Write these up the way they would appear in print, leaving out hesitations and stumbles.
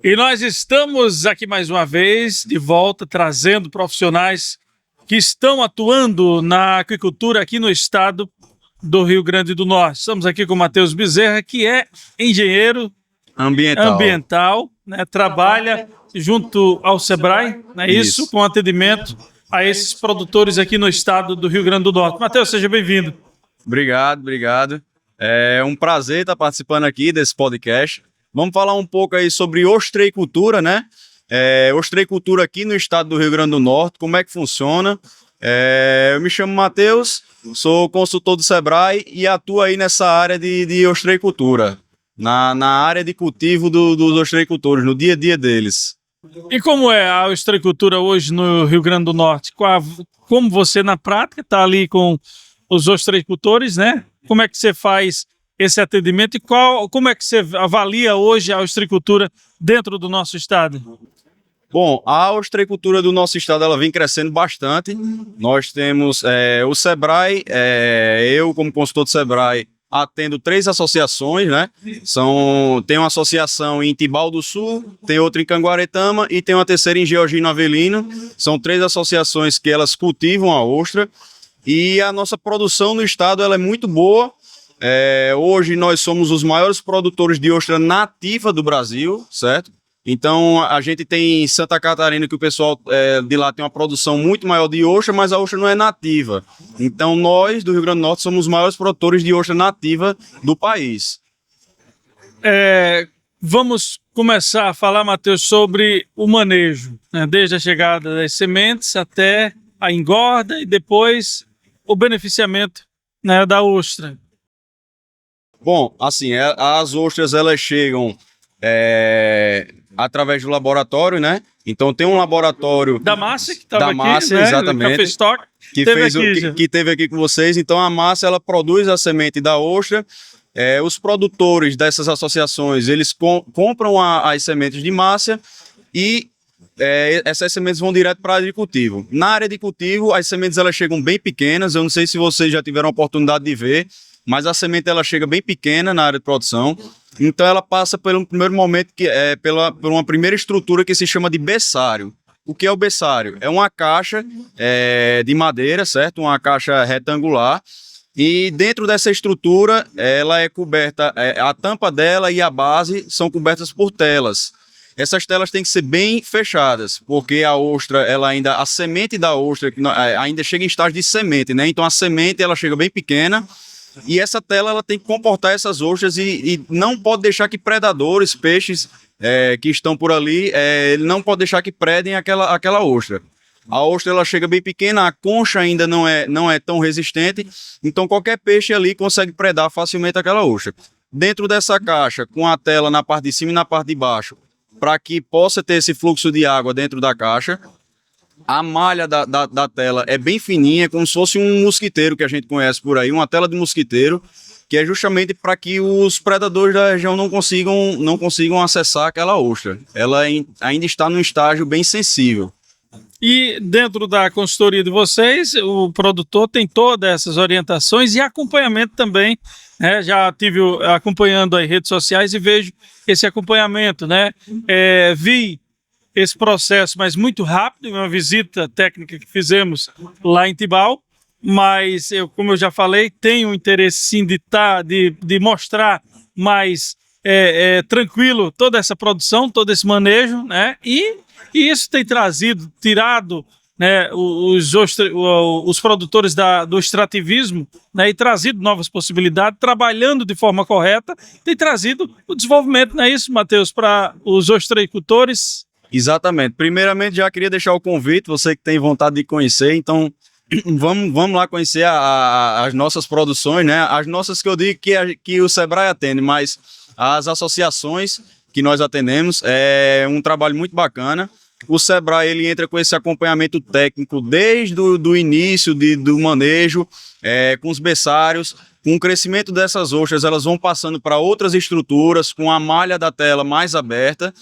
E nós estamos aqui mais uma vez, de volta, trazendo profissionais que estão atuando na aquicultura aqui no estado do Rio Grande do Norte. Estamos aqui com o Matheus Bezerra, que é engenheiro ambiental, né? Trabalha junto ao Sebrae, não é isso? Com atendimento a esses produtores aqui no estado do Rio Grande do Norte. Matheus, seja bem-vindo. Obrigado. É um prazer estar participando aqui desse podcast. Vamos falar um pouco aí sobre ostreicultura, né? Ostreicultura aqui no estado do Rio Grande do Norte, como é que funciona. Eu me chamo Matheus, sou consultor do Sebrae e atuo aí nessa área de ostreicultura, na área de cultivo dos ostreicultores, no dia a dia deles. E como é a ostreicultura hoje no Rio Grande do Norte? Como você, na prática, está ali com os ostreicultores, né? Como é que você faz esse atendimento e como é que você avalia hoje a ostreicultura dentro do nosso estado? Bom, a ostreicultura do nosso estado ela vem crescendo bastante. Nós temos o Sebrae, eu como consultor do Sebrae atendo 3 associações, né? Tem uma associação em Tibau do Sul, tem outra em Canguaretama e tem uma terceira em Georgino Avelino. São 3 associações que elas cultivam a ostra e a nossa produção no estado ela é muito boa. Hoje nós somos os maiores produtores de ostra nativa do Brasil, certo? Então a gente tem em Santa Catarina que o pessoal de lá tem uma produção muito maior de ostra, mas a ostra não é nativa. Então nós do Rio Grande do Norte somos os maiores produtores de ostra nativa do país. Vamos começar a falar, Matheus, sobre o manejo, né? Desde a chegada das sementes até a engorda e depois o beneficiamento, né, da ostra. Bom, assim, as ostras elas chegam através do laboratório, né? Então tem um laboratório da Márcia, que estava aqui, Márcia, né? exatamente, Café Stock, que teve aqui com vocês. Então a Márcia ela produz a semente da ostra. Os produtores dessas associações eles compram as sementes de Márcia e essas sementes vão direto para a área de cultivo. Na área de cultivo as sementes elas chegam bem pequenas. Eu não sei se vocês já tiveram a oportunidade de ver, mas a semente ela chega bem pequena na área de produção. Então ela passa pelo primeiro momento por uma primeira estrutura que se chama de berçário. O que é o berçário? É uma caixa de madeira, certo? Uma caixa retangular. E dentro dessa estrutura ela é coberta, a tampa dela e a base são cobertas por telas. Essas telas têm que ser bem fechadas, porque a ostra, a semente da ostra ainda chega em estágio de semente, né? Então a semente ela chega bem pequena. E essa tela ela tem que comportar essas ostras e não pode deixar que predadores, peixes que estão por ali, ele não pode deixar que predem aquela ostra. A ostra ela chega bem pequena, a concha ainda não é tão resistente, então qualquer peixe ali consegue predar facilmente aquela ostra. Dentro dessa caixa, com a tela na parte de cima e na parte de baixo, para que possa ter esse fluxo de água dentro da caixa, a malha da tela é bem fininha, como se fosse um mosquiteiro que a gente conhece por aí, uma tela de mosquiteiro, que é justamente para que os predadores da região não consigam acessar aquela ostra. Ela ainda está num estágio bem sensível. E dentro da consultoria de vocês, o produtor tem todas essas orientações e acompanhamento também, né? Já estive acompanhando as redes sociais e vejo esse acompanhamento, né? Vi esse processo, mas muito rápido, uma visita técnica que fizemos lá em Tibau, mas como eu já falei, tenho interesse sim de mostrar mais tranquilo toda essa produção, todo esse manejo, né? E isso tem tirado, né, os produtores do extrativismo, né, e trazido novas possibilidades, trabalhando de forma correta, tem trazido o desenvolvimento, não é isso, Matheus, para os ostreicultores? Exatamente. Primeiramente, já queria deixar o convite, você que tem vontade de conhecer, então vamos lá conhecer as nossas produções, né? As nossas que eu digo que o Sebrae atende, mas as associações que nós atendemos é um trabalho muito bacana. O Sebrae ele entra com esse acompanhamento técnico desde o início do manejo, com os berçários, com o crescimento dessas ostras, elas vão passando para outras estruturas, com a malha da tela mais aberta,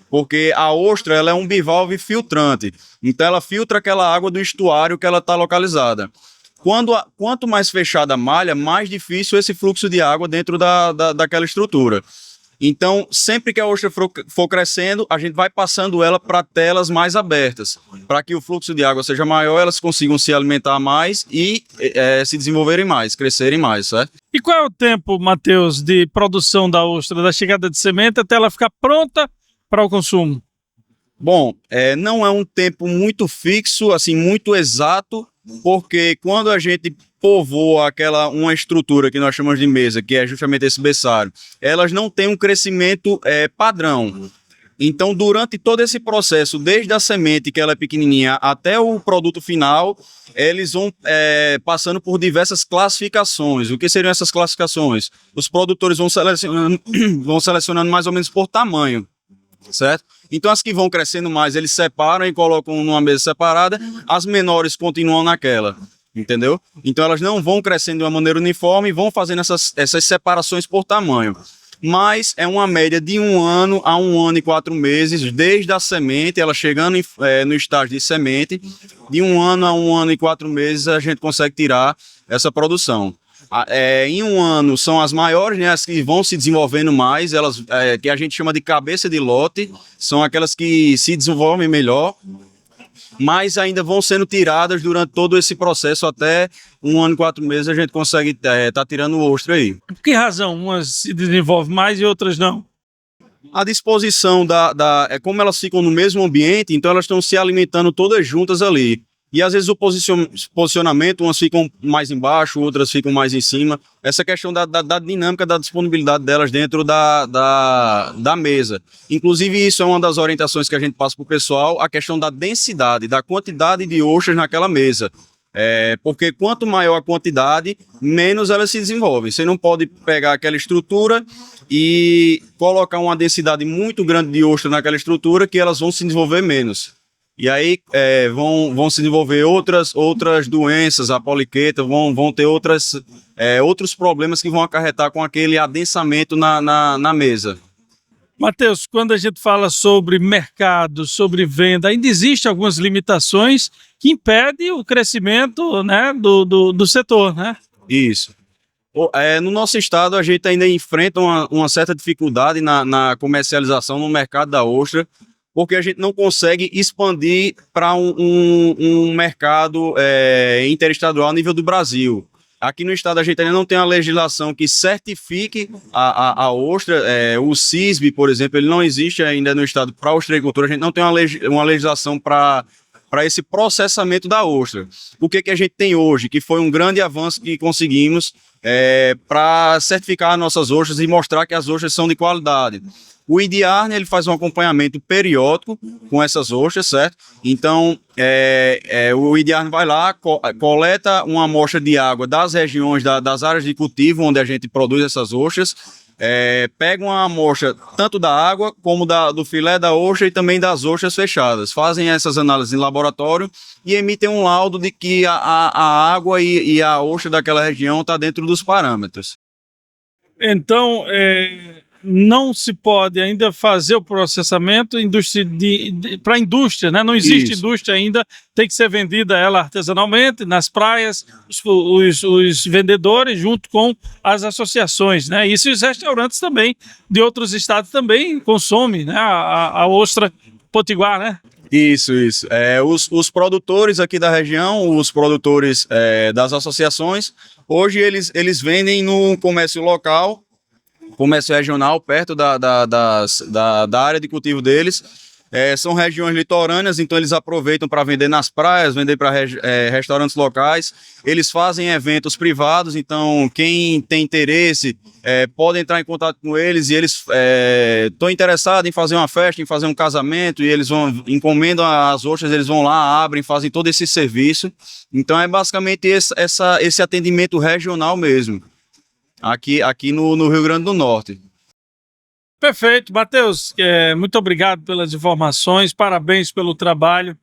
porque a ostra ela é um bivalve filtrante, então ela filtra aquela água do estuário que ela está localizada. Quanto mais fechada a malha, mais difícil esse fluxo de água dentro daquela estrutura. Então, sempre que a ostra for crescendo, a gente vai passando ela para telas mais abertas, para que o fluxo de água seja maior, elas consigam se alimentar mais e se desenvolverem mais, crescerem mais, certo? E qual é o tempo, Matheus, de produção da ostra, da chegada de semente até ela ficar pronta para o consumo? Bom, não é um tempo muito fixo, assim, muito exato, porque quando a gente povoa uma estrutura que nós chamamos de mesa, que é justamente esse berçário, elas não têm um crescimento padrão. Então, durante todo esse processo, desde a semente, que ela é pequenininha, até o produto final, eles vão passando por diversas classificações. O que seriam essas classificações? Os produtores vão selecionando mais ou menos por tamanho, certo? Então, as que vão crescendo mais, eles separam e colocam numa mesa separada, as menores continuam naquela. Entendeu? Então elas não vão crescendo de uma maneira uniforme e vão fazendo essas separações por tamanho. Mas é uma média de 1 ano a 1 ano e 4 meses, desde a semente, ela chegando no estágio de semente, de 1 ano a 1 ano e 4 meses a gente consegue tirar essa produção. Em 1 ano são as maiores, né, as que vão se desenvolvendo mais, elas que a gente chama de cabeça de lote, são aquelas que se desenvolvem melhor, mas ainda vão sendo tiradas durante todo esse processo. Até 1 ano e 4 meses a gente consegue tá tirando ostra aí. Por que razão umas se desenvolvem mais e outras não? A disposição como elas ficam no mesmo ambiente, então elas estão se alimentando todas juntas ali. E às vezes o posicionamento, umas ficam mais embaixo, outras ficam mais em cima. Essa questão da dinâmica, da disponibilidade delas dentro da mesa. Inclusive, isso é uma das orientações que a gente passa para o pessoal, a questão da densidade, da quantidade de ostras naquela mesa. Porque quanto maior a quantidade, menos elas se desenvolvem. Você não pode pegar aquela estrutura e colocar uma densidade muito grande de ostra naquela estrutura, que elas vão se desenvolver menos. E aí vão se desenvolver outras doenças, a poliqueta, vão ter outros problemas que vão acarretar com aquele adensamento na mesa. Matheus, quando a gente fala sobre mercado, sobre venda, ainda existem algumas limitações que impedem o crescimento, né, do setor, né? Isso. No nosso estado, a gente ainda enfrenta uma certa dificuldade na comercialização no mercado da ostra, porque a gente não consegue expandir para um mercado interestadual a nível do Brasil. Aqui no estado a gente ainda não tem uma legislação que certifique a ostra. O CISB, por exemplo, ele não existe ainda no estado para a ostreicultura. A gente não tem uma legislação para esse processamento da ostra. O que a gente tem hoje, que foi um grande avanço que conseguimos para certificar nossas ostras e mostrar que as ostras são de qualidade. O IDIARN, ele faz um acompanhamento periódico com essas ostras, certo? Então, o IDIARN vai lá, coleta uma amostra de água das regiões, das áreas de cultivo onde a gente produz essas ostras, pega uma amostra tanto da água como do filé da ostra e também das ostras fechadas. Fazem essas análises em laboratório e emitem um laudo de que a água e a ostra daquela região está dentro dos parâmetros. Então, não se pode ainda fazer o processamento para a indústria, né? Não existe Isso. indústria ainda, tem que ser vendida ela artesanalmente, nas praias, os vendedores junto com as associações, né? Isso os restaurantes também, de outros estados também consomem, né? A ostra potiguar, né? Isso. Os produtores aqui da região, os produtores das associações, hoje eles vendem no comércio local, comércio regional, perto da área de cultivo deles. São regiões litorâneas, então eles aproveitam para vender nas praias, vender para restaurantes locais. Eles fazem eventos privados, então quem tem interesse pode entrar em contato com eles, e eles estão interessados em fazer uma festa, em fazer um casamento, e eles encomendam as ostras, eles vão lá, abrem, fazem todo esse serviço. Então é basicamente esse atendimento regional mesmo, aqui no Rio Grande do Norte. Perfeito, Matheus, muito obrigado pelas informações, parabéns pelo trabalho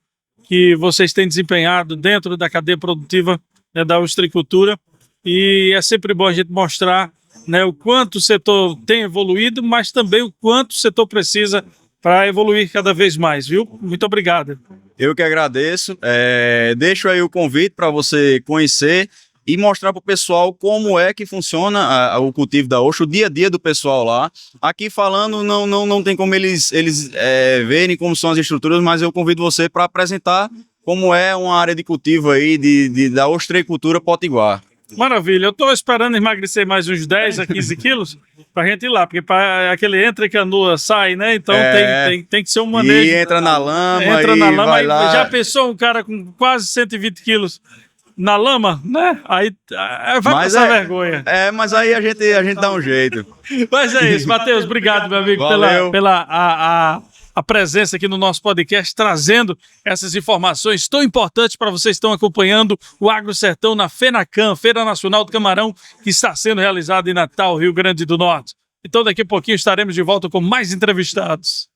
que vocês têm desempenhado dentro da cadeia produtiva, né, da ostreicultura, e é sempre bom a gente mostrar, né, o quanto o setor tem evoluído, mas também o quanto o setor precisa para evoluir cada vez mais, viu? Muito obrigado. Eu que agradeço, deixo aí o convite para você conhecer e mostrar para o pessoal como é que funciona o cultivo da ostra, o dia a dia do pessoal lá. Aqui falando, não tem como eles verem como são as estruturas, mas eu convido você para apresentar como é uma área de cultivo aí da ostreicultura potiguar. Maravilha, eu estou esperando emagrecer mais uns 10 a 15 quilos para a gente ir lá, porque aquele entra e canoa sai, né? Então tem que ser um manejo. E entra na lama, vai aí lá. Já pensou um cara com quase 120 quilos na lama, né? Aí vai passar vergonha. Mas aí a gente dá um jeito. Mas é isso, Matheus, obrigado, meu amigo, pela presença aqui no nosso podcast, trazendo essas informações tão importantes para vocês que estão acompanhando o Agro Sertão na FENACAM, Feira Nacional do Camarão, que está sendo realizada em Natal, Rio Grande do Norte. Então daqui a pouquinho estaremos de volta com mais entrevistados.